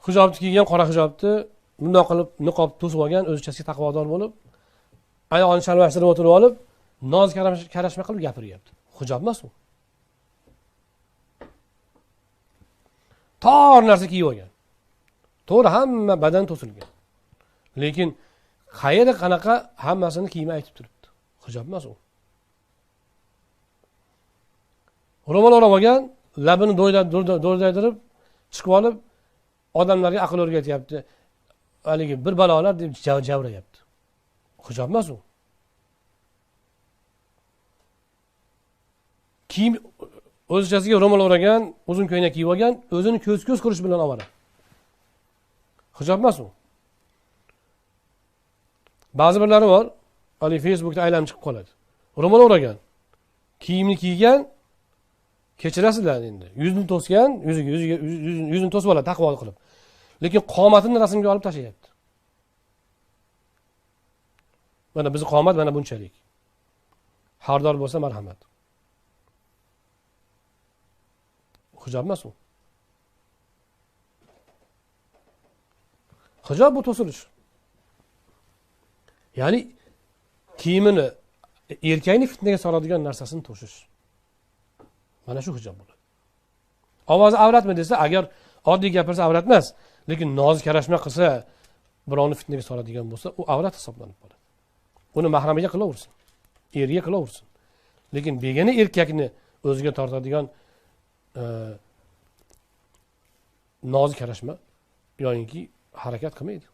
hijobni kiygan, qora hijobni bundoq qilib niqob to'sib olgan, o'zichasiga taqvodor bo'lib, oyog'ini shalvashtirib o'tirib olib, noz karashma qilib gapiryapti. Hijob emas u. Tor narsa kiyib olgan. To'g'ri, hamma badan to'silgan. Lekin qayerda qanaqa hammasini kiymay aytib turibdi. Hijob emas u. Ro'mol o'rab olgan, labini do'rdaydirib, chiqib olib, odamlarga aql o'rgatyapti. Haligi bir balolar deb javrayapti. Hijob emas u. Kiyim o'zichasiga ro'mol o'ragan, uzun ko'ylak kiyib olgan, o'zini ko'z ko'rish bilan ovora. Hijob emas u. Ba'zi birlari bor, hali Facebookda aylanib chiqib qoladi. Ro'mol o'ragan, kiyimni kiygan, kechirasizlar endi. Yuzni to'sgan, yuzni to'sib oladi taqvo qilib. Lekin qomatini rasmga olib tashlayapti. Mana bizning qomat mana bunchalik. Xardor bo'lsa marhamat. Hijob emas u. Hijob bu to'silish. Ya'ni kiyimini erkakni fitnaga soladigan narsasini to'shish. Mana shu hijob bo'ladi. Ovozi avratmi desa, agar oddiy gapirsa avrat emas, lekin nozik karashma qilsa, birovni fitnaga soladigan bo'lsa, u avrat hisoblanib qoladi. Uni mahramiga qilaversin, eriga qilaversin. Lekin begona erkakni o'ziga tortadigan nozik karashma yo'inki harakat qilmaydi.